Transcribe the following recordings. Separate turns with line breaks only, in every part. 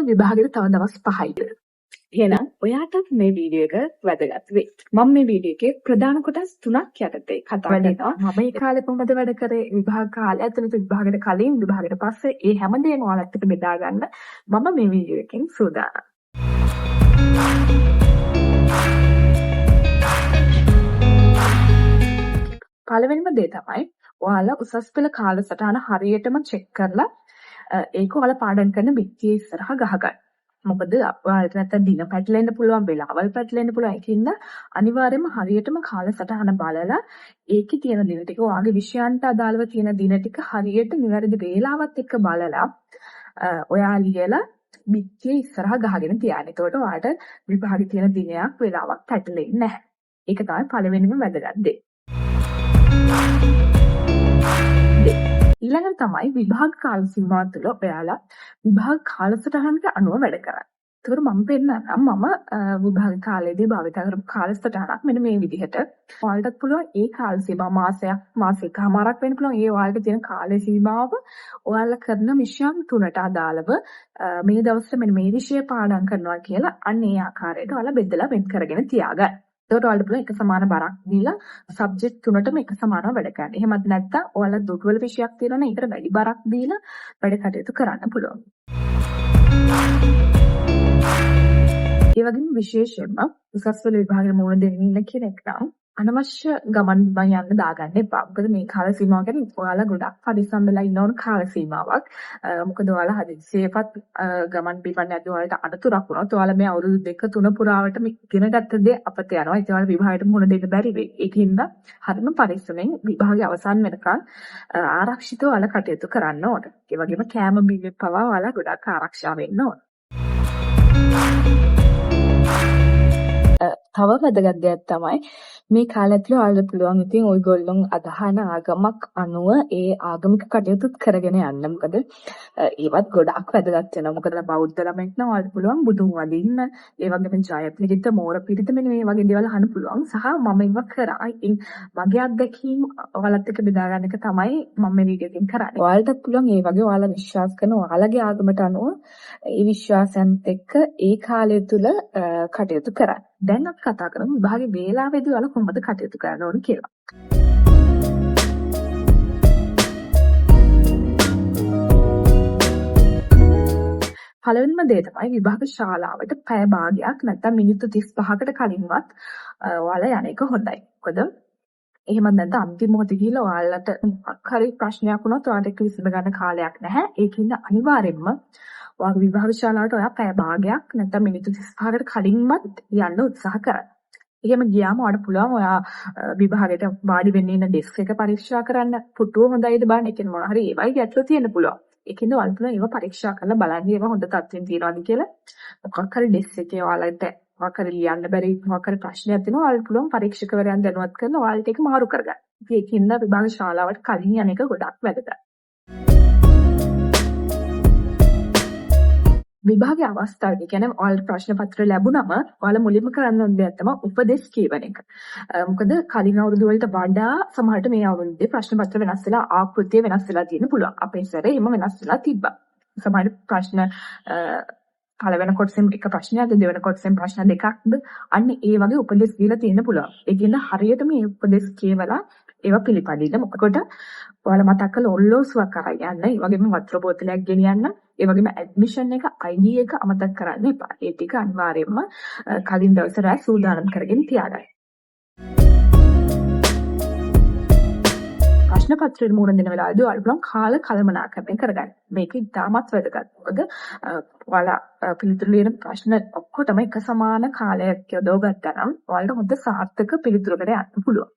විභාගෙට තව දවස් 5යි. එහෙනම් ඔයාටත් මේ වීඩියෝ එක වැදගත් වෙයි. මම මේ වීඩියෝ එකේ ප්‍රධාන කොටස් 3ක් යටතේ කතා කරනවා. මම මේ කාලේ කොහොමද වැඩ කරේ විභාග කාලය ඇතුළත විභාගෙට කලින් විභාගෙට පස්සේ ඒ හැමදේම ඔයාලත් එක්ක බෙදා ගන්න මම මේ වීඩියෝ එකෙන් සූදානම්. පළවෙනිම දේ තමයි ඔයාලා උසස් පෙළ කාලසටහන හරියටම චෙක් කරලා ඒක ඔයාලා පාඩම් කරන බිත්තියේ ඉස්සරහා ගහගන්න. මොකද ඔයාලට නැත්තම් දින පැටලෙන්න පුළුවන්, වෙලාවල් පැටලෙන්න පුළුවන්. ඒකින්ද අනිවාර්යයෙන්ම හරියටම කාලසටහන බලලා ඒකේ තියෙන දින ටික ඔයාගේ විෂයන්ට අදාළව තියෙන දින ටික හරියට නිවැරදි වේලාවත් එක්ක බලලා ඔයා ලියලා බිත්තියේ ඉස්සරහා ගහගෙන තියන්න. එතකොට ඔයාලට විභාගෙ තියෙන දිනයක් වෙලාවක් පැටලෙන්නේ නැහැ. ඒක තමයි පළවෙනිම වැදගත් දේ. ඊළඟට තමයි විභාග කාල සීමාව තුළ ඔයාලා විභාග කාලසටහනට අනුව වැඩ කරන්නේ. ඒකට මම පෙන්නන්නම් මම විභාග කාලයේදී භාවිත කරපු කාලසටහනක් මෙන්න මේ විදිහට. ඔයාලටත් පුළුවන් ඒ කාල සීමාව මාසයකමාරක් වෙන්න පුළුවන්. ඒ ඔයාලට තියෙන කාල සීමාව ඔයාලා කරන විෂයන් තුනට අදාළව මේ දවස්වල මෙන්න මේ විෂය පාඩම් කරනවා කියලා අන්න ඒ ආකාරයට ඔයාලා බෙදලා වෙන් කරගෙන තියාගන්න. ඒකට ඔයාලට පුළුවන් එක සමාන බරක් දීලා සබ්ජෙක්ට් තුනටම එක සමානව වැඩ කරන්න. එහෙමත් නැත්නම් ඔයාලා දුර්වල විෂයක් තියෙනවනේ ඒකට වැඩි බරක් දීලා වැඩ කටයුතු කරන්න පුළුවන්. ඒ වගේම විශේෂයෙන්ම උසස් පෙළ විභාගයේ මුහුණ දෙන්න ඉන්න කෙනෙක් නම් අනවශ්‍ය ගමන් බිමන් යන්න දාගන්න එපා. මොකද මේ කාල සීමාව කියන්නේ ඔයාලා ගොඩක් පරිස්සම් වෙලා ඉන්න ඕන කාල සීමාවක්. මොකද ඔයාලා හදිස්සියෙපත් ගමන් බිමන් යද්දී ඔයාලට අනතුරක් වුණොත් ඔයාලා මේ අවුරුදු 2-3 පුරාවටම ඉගෙන ගත්ත දේ අපතේ යනවා. ඒ ඔයාලා විභාගයට මුහුණ දෙන්න බැරි වෙයි. ඒකින්ද හරිම පරිස්සමෙන් විභාගය අවසන් වෙනකන් ආරක්ෂිතව ඔයාලා කටයුතු කරන්න ඕන. ඒ වගේම කෑම බීම පවා ඔයාලා ගොඩක් ආරක්ෂා වෙන්න ඕන. තව වැදගත් දෙයක් තමයි මේ කාලය ඇතුළේ ඔයාලට පුළුවන් ඉතින් ඔයගොල්ලෝ අදහන ආගමක් අනුව ඒ ආගමික කටයුතුත් කරගෙන යන්න. මොකද ඒවත් ගොඩක් වැදගත් වෙනවා. මොකද බෞද්ධ ළමෙක් නම් ඔයාලට පුළුවන් බුදුන් වදින්න, ඒ වගේම ජයපිරිත, මෝර පිරිත මෙන්න මේ වගේ දේවල් අහන්න පුළුවන්. සහ මම ඒව කරා. ඉතින් මගේ අත්දැකීම් ඔයාලත් එක්ක බෙදා ගන්න එක තමයි මම මේ වීඩියෝ එකෙන් කරන්නේ. ඔයාලටත් පුළුවන් ඒ වගේ ඔයාලා විශ්වාස කරන ඔයාලගේ ආගමට අනුව ඒ විශ්වාසයන්ත් එක්ක ඒ කාලය තුල කටයුතු කරන්න. දැන් අපි කතා කරමු විභාගේ වේලාවේදී ඔයාලා කොහොමද කටයුතු කරන්න ඕන කියලා. පළවෙනිම දේ තමයි විභාග ශාලාවට පැය භාගයක් නැත්නම් මිනිත්තු 35කට කලින්වත් ඔයාලා යන එක හොඳයි. මොකද එහෙම නැත්නම් අන්තිම මොහොතේ ගිහිල්ලා ඔයාලට මොකක් හරි ප්‍රශ්නයක් වුණොත් ඔයාලට ඒක විසඳ ගන්න කාලයක් නැහැ. ඒකින්ද අනිවාර්යෙන්ම ඔයාගේ විභාග ශාලාවට ඔයා පැය භාගයක් නැත්නම් මිනිත්තු 35කට කලින්වත් යන්න උත්සාහ කරන්න. එහෙම ගියාම ඔයාලට පුළුවන් ඔයා විභාගයට වාඩි වෙන්න ඉන්න ඩෙස්ක් එක පරීක්ෂා කරන්න. පුටුව හොඳයිද බලන්න. ඒ කියන්නේ මොනවා හරි ඒවයි ගැටලු තියෙන්න පුළුවන්. ඒකින්ද ඔයාලට පුළුවන් ඒව පරීක්ෂා කරලා බලන්න ඒව හොඳ තත්ත්වෙන් තියනවාද කියලා. මොකක් හරි ඩෙස්ක් එකේ ඔයාලට මොකක් හරි ලියන්න බැරි මොකක් හරි ප්‍රශ්නයක් තියෙනවා ඔයාලට පුළුවන් පරීක්ෂකවරයන් දැනුවත් කරලා ඔයාලට ඒක මාරු කරගන්න. ඉතින් ඒකින්ද විභාග ශාලාවට කලින් යන එක ගොඩක් වැදගත්. විභාගයේ අවස්ථාවේදී කියන්නේ ඔයාලට ප්‍රශ්න පත්‍ර ලැබුණම ඔයාලා මුලින්ම කරන්න ඕන දෙයක් තමයි උපදෙස් කියවන එක. මොකද කලින් අවුරුදු වලට වඩා සමහරට මේ අවුරුද්දේ ප්‍රශ්න පත්‍ර වෙනස් වෙලා ආකෘතිය වෙනස් වෙලා තියෙන්න පුළුවන්. අපේ සැරේ එහෙම වෙනස් වෙලා තිබ්බා. සමහර ප්‍රශ්න පළවෙනි කොටසෙන් එක ප්‍රශ්නයක්ද දෙවෙනි කොටසෙන් ප්‍රශ්න දෙකක්ද අන්න ඒ වගේ උපදෙස් දීලා තියෙන්න පුළුවන්. ඒ කියන්නේ හරියට මේ උපදෙස් කියවලා ඒවා පිළිපදින්න. මොකද ඔයාලා මතක් කරලා ඔල්ලෝසුවක් කරා යන්න. ඒ වගේම වතුර බෝතලයක් ගෙනියන්න. ඒ වගේම ඇඩ්මිෂන් එක ID එක අමතක කරන්න එපා. ඒ ටික අනිවාර්යයෙන්ම කලින් දවසේ රැ සූදානම් කරගෙන තියාගන්න. ප්‍රශ්න පත්‍රෙට මුහුණ දෙන වෙලාවේදී ඔයාලා පුළුවන් කාල කළමනාකරණය කරගන්න. මේක ඉතාමත් වැදගත්. මොකද ඔයාලා පිළිතුරු ලියන ප්‍රශ්න ඔක්කොටම එක සමාන කාලයක් යොදව ගත්තා නම් ඔයාලට හොඳ සාර්ථක පිළිතුරකට යන්න පුළුවන්.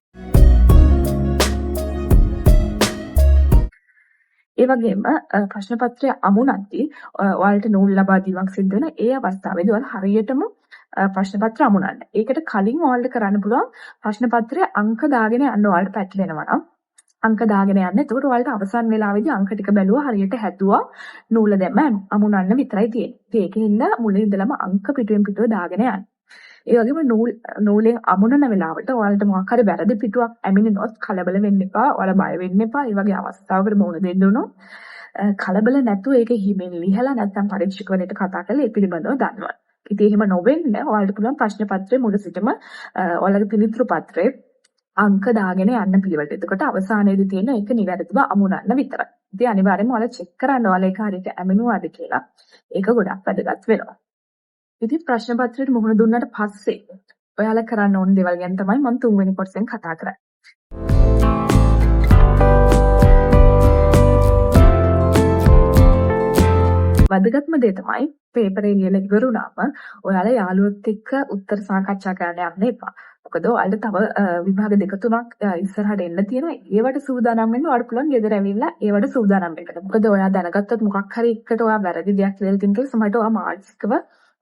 ඒ වගේම ප්‍රශ්න පත්‍රය අමුණද්දී ඔයාලට නූල් ලබා දීමක් සිද්ධ වෙන ඒ අවස්ථාවේදී ඔයාලා හරියටම ප්‍රශ්න පත්‍ර අමුණන්න. ඒකට කලින් ඔයාලට කරන්න පුළුවන් ප්‍රශ්න පත්‍රයේ අංක දාගෙන යන්න ඔයාලට පැටලෙනවා නම් අංක දාගෙන යන්න. එතකොට ඔයාලට අවසන් වෙලාවේදී අංක ටික බැලුවා හරියට හැදුවා නූල දැම්ම අමුණන්න විතරයි තියෙන්නේ. ඒකින්ද මුලින් ඉඳලම අංක පිටුවෙන් පිටුව දාගෙන යන්න. ඒ වගේම නූලෙන් අමුණන වෙලාවට ඔයාලට මොකක් හරි වැරදි පිටුවක් ඇමිනෙනොත් කලබල වෙන්න එපා. ඔයාලා බය වෙන්න එපා. ඒ වගේ අවස්ථාවකට මුහුණ දෙන්න උනොත් කලබල නැතුව ඒක හිමින් ලියලා නැත්නම් පරීක්ෂකවරයාට කතා කරලා ඒ පිළිබඳව දන්වන්න. ඉතින් එහෙම නොවෙන්න ඔයාලට පුළුවන් ප්‍රශ්න පත්‍රයේ මුල සිටම ඔයාලගේ පිළිතුරු පත්‍රයේ අංක දාගෙන යන්න පිළිවෙලට. එතකොට අවසානයේදී තියෙන එක නිවැරදිව අමුණන්න විතරයි. ඉතින් අනිවාර්යයෙන්ම ඔයාලා චෙක් කරන්න ඔයාලා ඒක හරියට ඇමිනුවාද කියලා. ඒක ගොඩක් වැදගත් වෙනවා. ඉතින් ප්‍රශ්න පත්‍රයට මුහුණ දුන්නාට පස්සේ ඔයාලා කරන්න ඕන දේවල් ගැන තමයි මම තුන්වෙනි කොටසෙන් කතා කරන්නේ. වැදගත්ම දේ තමයි පේපරේ ලියලා ඉවරුනාම ඔයාලා යාළුවොත් එක්ක උත්තර සාකච්ඡා කරන්න යන්න එපා. මොකද ඔයාලට තව විභාග දෙක තුනක් ඉස්සරහට එන්න තියෙනවා. ඒවට සූදානම් වෙන්න ඔයාලට පුළුවන් ගෙදර ඇවිල්ලා ඒවට සූදානම් වෙන්න. මොකද ඔයා දැනගත්තත් මොකක් හරි එකට ඔයා වැරදි දෙයක් ලියලා තියෙන කියලා සමහරට ඔයා මානසිකව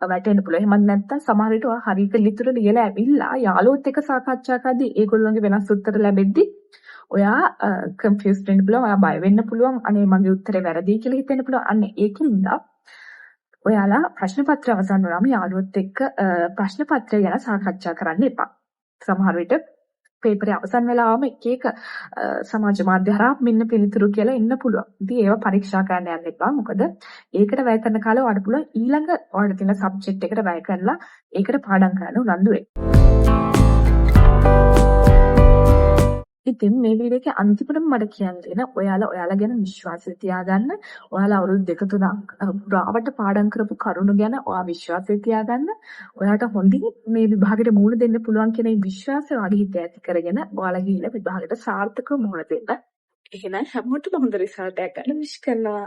වැටෙන්න පුළුවන්. එහෙම නැත්නම් සමහර විට ඔයා හරියට ලිතුරු ලියලා ඇවිල්ලා යාළුවොත් එක්ක සාකච්ඡා කරද්දී ඒගොල්ලෝගේ වෙනස් උත්තර ලැබෙද්දී ඔයා කන්ෆියුස්ඩ් වෙන්න පුළුවන්. ඔයා බය වෙන්න පුළුවන්. අනේ මගේ උත්තරේ වැරදි කියලා හිතෙන්න පුළුවන්. අන්න ඒකින්ද ඔයාලා ප්‍රශ්න පත්‍රය අවසන් වුණාම යාළුවොත් එක්ක ප්‍රශ්න පත්‍රය ගැන සාකච්ඡා කරන්න එපා. සමහර විට පේපරේ අවසන් වෙලාවම එක එක සමාජ මාධ්‍ය හරහා මෙන්න පිළිතුරු කියලා එන්න පුළුවන්. ඉතින් ඒවා පරීක්ෂා කරන්න යන්න එපා. මොකද ඒකට වැය කරන කාලේ ඔයාලට පුළුවන් ඊළඟ ඔයාලට තියෙන සබ්ජෙක්ට් එකට වැය කරලා ඒකට පාඩම් කරන්න උනන්දු වෙන්න. ඉතින් මේ වීඩියෝ එකේ අන්තිමටම මට කියන්න තියෙන ඔයාලා ගැන විශ්වාසය තියාගන්න. ඔයාලා අවුරුදු දෙක තුනක් පුරාවට පාඩම් කරපු කරුණු ගැන ඔයා විශ්වාසය තියාගන්න. ඔයාලට හොඳින් මේ විභාගෙට මුහුණ දෙන්න පුළුවන් කියන විශ්වාසය වගේ හිත ඇති කරගෙන ඔයාලා ගිහිල්ලා විභාගෙට සාර්ථකව මුහුණ දෙන්න. එහෙනම් හැමෝටම හොඳ රිසල්ට් එකක් ගන්න විශ් කරනවා.